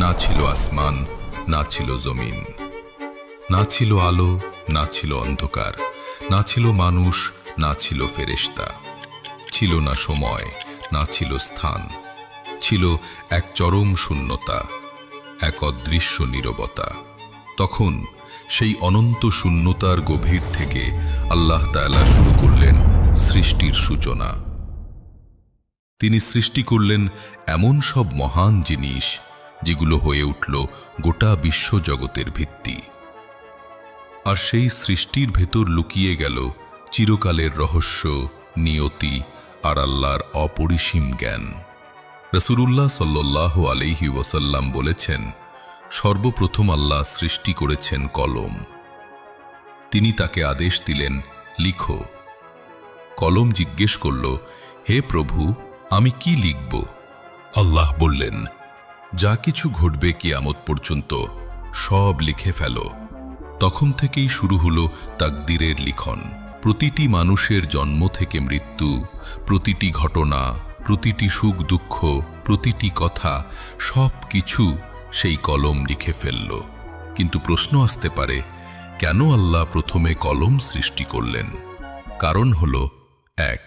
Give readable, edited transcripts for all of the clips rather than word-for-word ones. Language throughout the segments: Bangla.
না ছিল আসমান, না ছিল জমিন, না ছিল আলো, না ছিল অন্ধকার, না ছিল মানুষ, না ছিল ফেরেশতা, ছিল না সময়, না ছিল স্থান, ছিল এক চরম শূন্যতা, এক অদৃশ্য নীরবতা। তখন সেই অনন্ত শূন্যতার গভীর থেকে আল্লাহ তাআলা শুরু করলেন সৃষ্টির সূচনা। তিনি সৃষ্টি করলেন এমন সব মহান জিনিস যেগুলো হয়ে উঠল গোটা বিশ্বজগতের ভিত্তি। আর সেই সৃষ্টির ভেতর লুকিয়ে গেল চিরকালের রহস্য, নিয়তি আর আল্লাহর অপরিসীম জ্ঞান। রাসূলুল্লাহ সাল্লাল্লাহু আলাইহি ওয়াসাল্লাম বলেছেন, সর্বপ্রথম আল্লাহ সৃষ্টি করেছেন কলম। তিনি তাকে আদেশ দিলেন, লিখো। কলম জিজ্ঞেস করল, হে প্রভু, আমি কি লিখব? আল্লাহ বললেন, যা কিছু ঘটবে কিয়ামত পর্যন্ত সব লিখে ফেলো। তখন থেকেই শুরু হলো তাকদীরের লিখন। প্রতিটি মানুষের জন্ম থেকে মৃত্যু, প্রতিটি ঘটনা, প্রতিটি সুখ দুঃখ, প্রতিটি কথা, সব কিছু সেই কলম লিখে ফেলল। কিন্তু প্রশ্ন আসতে পারে, কেন আল্লাহ প্রথমে কলম সৃষ্টি করলেন? কারণ হল, এক,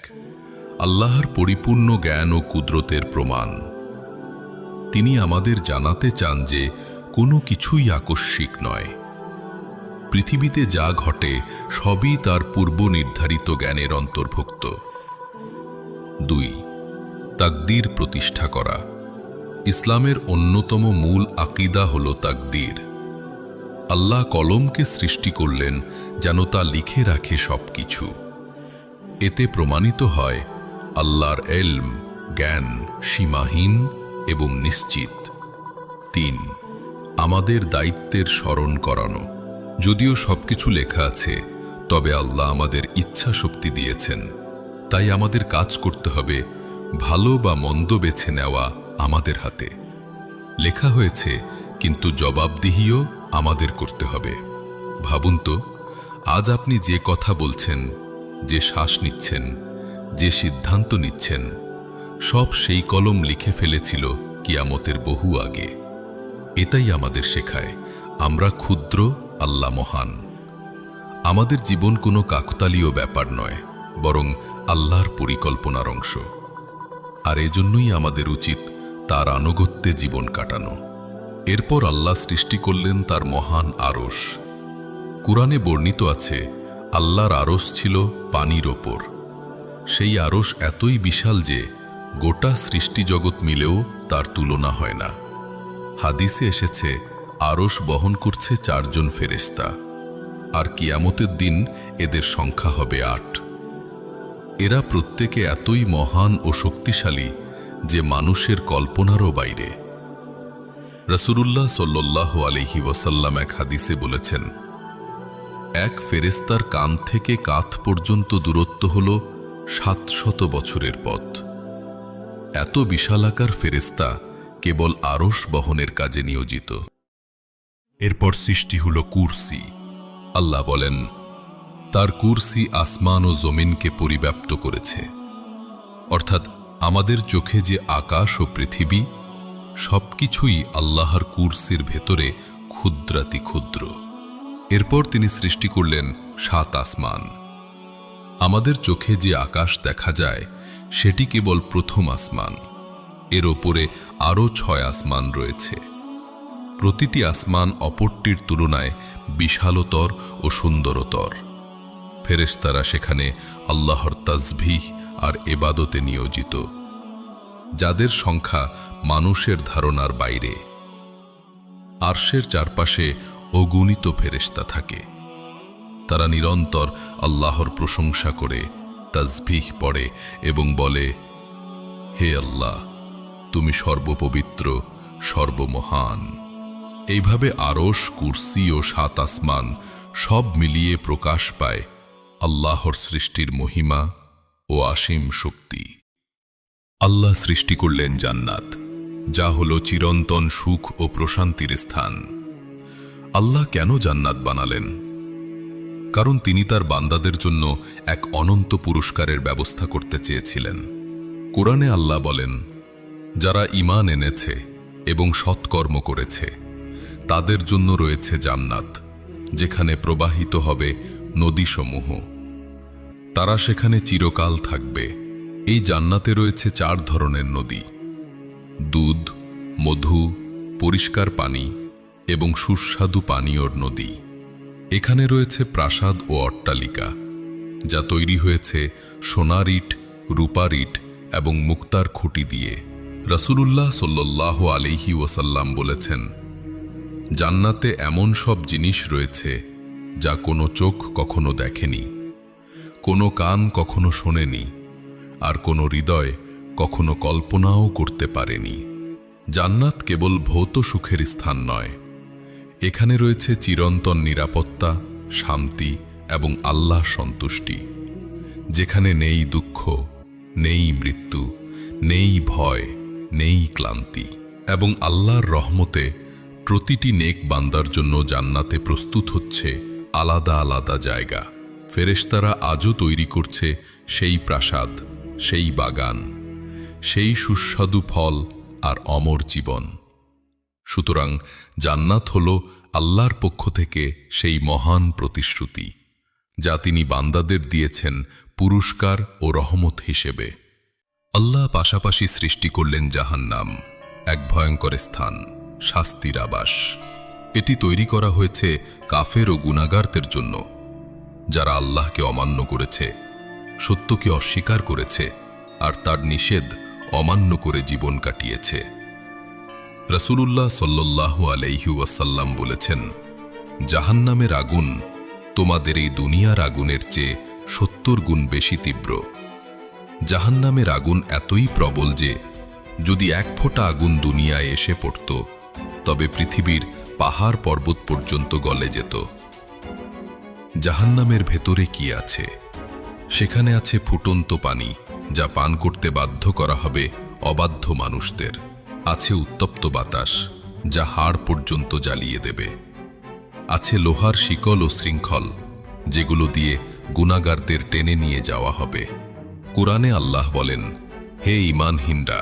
আল্লাহর পরিপূর্ণ জ্ঞান ও কুদরতের প্রমাণ। তিনি আমাদের জানাতে চান যে কোনো কিছুই আকস্মিক নয়। পৃথিবীতে যা ঘটে সবই তার পূর্ব নির্ধারিত জ্ঞানের অন্তর্ভুক্ত। দুই, তাকদীর প্রতিষ্ঠা করা। ইসলামের অন্যতম মূল আকীদা হল তাকদীর। আল্লাহ কলমকে সৃষ্টি করলেন যেন তা লিখে রাখে সবকিছু। এতে প্রমাণিত হয় আল্লাহর ইলম, জ্ঞান সীমাহীন এবং নিশ্চিত। তিন, আমাদের দায়িত্বের স্মরণ করানো। যদিও সবকিছু লেখা আছে, তবে আল্লাহ আমাদের ইচ্ছা শক্তি দিয়েছেন। তাই আমাদের কাজ করতে হবে, ভালো বা মন্দ বেছে নেওয়া আমাদের হাতে। লেখা হয়েছে, কিন্তু জবাবদিহিও আমাদের করতে হবে। ভাবুন তো, আজ আপনি যে কথা বলছেন, যে শ্বাস নিচ্ছেন, যে সিদ্ধান্ত নিচ্ছেন, সব সেই কলম লিখে ফেলেছিল কিয়ামতের বহু আগে। এটাই আমাদের শেখায়, আমরা ক্ষুদ্র, আল্লাহ মহান। আমাদের জীবন কোনো কাকতালীয় ব্যাপার নয়, বরং আল্লাহর পরিকল্পনার অংশ। আর এজন্যই আমাদের উচিত তার আনুগত্যে জীবন কাটানো। এরপর আল্লাহ সৃষ্টি করলেন তার মহান আরশ। কুরআনে বর্ণিত আছে, আল্লাহর আরশ ছিল পানির ওপর। সেই আরশ এতই বিশাল যে গোটা সৃষ্টিজগৎ মিলেও তার তুলনা হয় না। হাদিসে এসেছে, আরশ বহন করছে 4 জন ফেরেশতা, আর কিয়ামতের দিন এদের সংখ্যা হবে 8। এরা প্রত্যেকে এতই মহান ও শক্তিশালী যে মানুষের কল্পনারও বাইরে। রাসূলুল্লাহ সাল্লাল্লাহু আলাইহি ওয়াসাল্লাম এক হাদিসে বলেছেন, এক ফেরেশতার কান থেকে কাঁধ পর্যন্ত দূরত্ব হল 700 বছরের পথ। এত বিশালাকার ফেরেশতা কেবল আরশ বহনের কাজে নিয়োজিত। এরপর সৃষ্টি হল কুরসি। আল্লাহ বলেন, তার কুরসি আসমান ও জমিনকে পরিব্যাপ্ত করেছে। অর্থাৎ আমাদের চোখে যে আকাশ ও পৃথিবী, সবকিছুই আল্লাহর কুরসির ভেতরে ক্ষুদ্রাতি ক্ষুদ্র। এরপর তিনি সৃষ্টি করলেন 7 আসমান। আমাদের চোখে যে আকাশ দেখা যায়, সেটি কেবল প্রথম আসমান। এর ওপরে আরও 6 আসমান রয়েছে। প্রতিটি আসমান অপরটির তুলনায় বিশালতর ও সুন্দরতর। ফেরেশতারা সেখানে আল্লাহর তাসবিহ আর ইবাদতে নিয়োজিত, যাদের সংখ্যা মানুষের ধারণার বাইরে। আরশের চারপাশে অগণিত ফেরেশতা থাকে। তারা নিরন্তর আল্লাহর প্রশংসা করে, তাসবিহ পড়ে এবং বলে, হে আল্লাহ, তুমি সর্বপবিত্র, সর্বমহান। এইভাবে আরশ, কুরসি ও 7 আসমান সব মিলিয়ে প্রকাশ পায় আল্লাহর সৃষ্টির মহিমা ও অসীম শক্তি। আল্লাহ সৃষ্টি করলেন জান্নাত, যা হলো চিরন্তন সুখ ও প্রশান্তির স্থান। আল্লাহ কেন জান্নাত বানালেন? কারণ তিনি তার বান্দাদের জন্য এক অনন্ত পুরস্কারের ব্যবস্থা করতে চেয়েছিলেন। কোরআনে আল্লাহ বলেন, যারা ঈমান এনেছে এবং সৎকর্ম করেছে তাদের জন্য রয়েছে জান্নাত, যেখানে প্রবাহিত হবে নদীসমূহ। তারা সেখানে চিরকাল থাকবে। এই জান্নাতে রয়েছে 4 ধরনের নদী: দুধ, মধু, পরিষ্কার পানি এবং সুস্বাদু পানীয়র নদী। এখানে রয়েছে প্রাসাদ ও অট্টালিকা, যা তৈরি হয়েছে সোনার ইট, রূপার ইট এবং মুক্তার খুঁটি দিয়ে। রাসূলুল্লাহ সাল্লাল্লাহু আলাইহি ওয়াসাল্লাম বলেছেন, জান্নাতে এমন সব জিনিস রয়েছে যা কোনো চোখ কখনো দেখেনি, কোনো কান কখনো শোনেনি, আর কোনো হৃদয় কখনো কল্পনাও করতে পারেনি। জান্নাত কেবল ভৌত সুখের স্থান নয়, এখানে রয়েছে চিরন্তন নিরাপত্তা, শান্তি এবং আল্লাহর সন্তুষ্টি, যেখানে নেই দুঃখ, নেই মৃত্যু, নেই ভয়, নেই ক্লান্তি। এবং আল্লাহর রহমতে প্রতিটি নেক বান্দার জন্য জান্নাতে প্রস্তুত হচ্ছে আলাদা আলাদা জায়গা। ফেরেশতারা আজও তৈরি করছে সেই প্রাসাদ, সেই বাগান, সেই সুস্বাদু ফল আর অমর জীবন। সুতরাং জান্নাত হল আল্লাহর পক্ষ থেকে সেই মহান প্রতিশ্রুতি, যা তিনি বান্দাদের দিয়েছেন পুরস্কার ও রহমত হিসেবে। আল্লাহ পাশাপাশি সৃষ্টি করলেন জাহান্নাম, এক ভয়ঙ্কর স্থান, শাস্তির আবাস। এটি তৈরি করা হয়েছে কাফের ও গুনাহগারদের জন্য, যারা আল্লাহকে অমান্য করেছে, সত্যকে অস্বীকার করেছে আর তার নিষেধ অমান্য করে জীবন কাটিয়েছে। রাসূলুল্লাহ সাল্লাল্লাহু আলাইহি ওয়াসাল্লাম বলেছেন, জাহান্নামের আগুন তোমাদের এই দুনিয়ার আগুনের চেয়ে 70 গুণ বেশি তীব্র। জাহান্নামের আগুন এতই প্রবল যে যদি 1 ফোঁটা আগুন দুনিয়ায় এসে পড়ত, তবে পৃথিবীর পাহাড় পর্বত পর্যন্ত গলে যেত। জাহান্নামের ভেতরে কি আছে? সেখানে আছে ফুটন্ত পানি, যা পান করতে বাধ্য করা হবে অবাধ্য মানুষদের। আছে উত্তপ্ত বাতাস, যা হাড় পর্যন্ত জ্বালিয়ে দেবে। আছে লোহার শিকল ও শৃঙ্খল, যেগুলো দিয়ে গুনাহগারদের টেনে নিয়ে যাওয়া হবে। কুরআনে আল্লাহ বলেন, হে ঈমানহীনরা,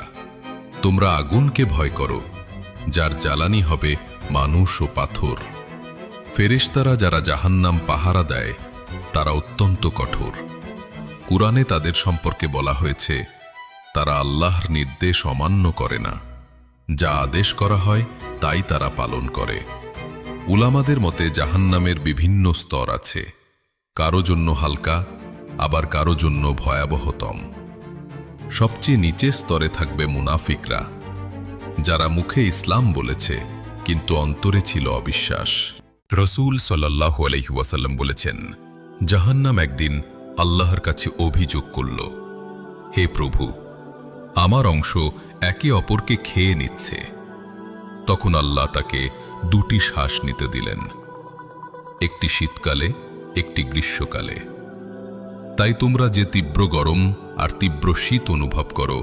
তোমরা আগুনকে ভয় করো, যার জ্বালানি হবে মানুষ ও পাথর। ফেরেশতারা যারা জাহান্নাম পাহারা দেয়, তারা অত্যন্ত কঠোর। কুরআনে তাদের সম্পর্কে বলা হয়েছে, তারা আল্লাহর নির্দেশ অমান্য করে না, যা আদেশ করা হয় তাই তারা পালন করে। উলামাদের মতে জাহান্নামের বিভিন্ন স্তর আছে, কারো জন্য হালকা, আবার কারো জন্য ভয়াবহতম। সবচেয়ে নিচের স্তরে থাকবে মুনাফিকরা, যারা মুখে ইসলাম বলেছে কিন্তু অন্তরে ছিল অবিশ্বাস। রাসূল সাল্লাল্লাহু আলাইহি ওয়াসাল্লাম বলেছেন, জাহান্নাম একদিন আল্লাহর কাছে অভিযোগ করল, হে প্রভু, আমার অংশ একে অপরকে খেয়ে নিচ্ছে। তখন আল্লাহ তাকে 2টি শ্বাস নিতে দিলেন, একটি শীতকালে, একটি গ্রীষ্মকালে। তাই তোমরা যে তীব্র গরম আর তীব্র শীত অনুভব করো,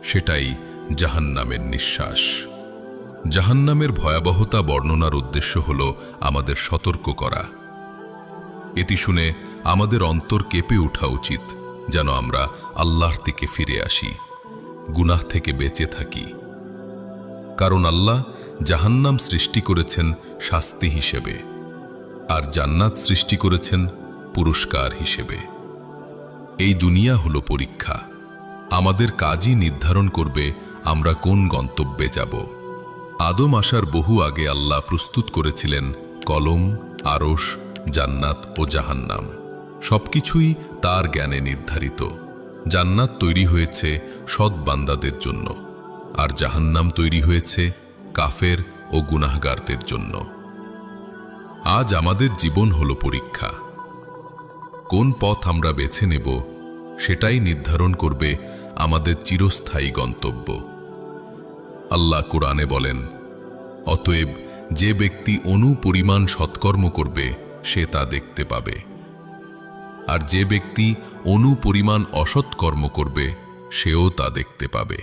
সেটাই জাহান্নামের নিঃশ্বাস। জাহান্নামের ভয়াবহতা বর্ণনার উদ্দেশ্য হল আমাদের সতর্ক করা। এটি শুনে আমাদের অন্তর কেঁপে ওঠা উচিত, যেন আমরা আল্লাহর দিকে ফিরে আসি, গুনাহ থেকে বেঁচে থাকি। কারণ আল্লাহ জাহান্নাম সৃষ্টি করেছেন শাস্তি হিসেবে, আর জান্নাত সৃষ্টি করেছেন পুরস্কার হিসেবে। এই দুনিয়া হলো পরীক্ষা, আমাদের কাজই নির্ধারণ করবে আমরা কোন গন্তব্যে যাব। আদম আসার বহু আগে আল্লাহ প্রস্তুত করেছিলেন কলম, আরশ, জান্নাত ও জাহান্নাম। সবকিছুই তার জ্ঞানে নির্ধারিত। জান্নাত তৈরি হয়েছে সৎ বান্দাদের জন্য, আর জাহান্নাম তৈরি হয়েছে কাফের ও গুনাহগারদের জন্য। আজ আমাদের জীবন হলো পরীক্ষা। কোন পথ আমরা বেছে নেব, সেটাই নির্ধারণ করবে আমাদের চিরস্থায়ী গন্তব্য। আল্লাহ কুরআনে বলেন, অতএব যে ব্যক্তি অনুপরিমাণ সৎকর্ম করবে, সে তা দেখতে পাবে, আর যে ব্যক্তি অনুপরিমাণ অসৎকর্ম করবে, সেও তা দেখতে পাবে।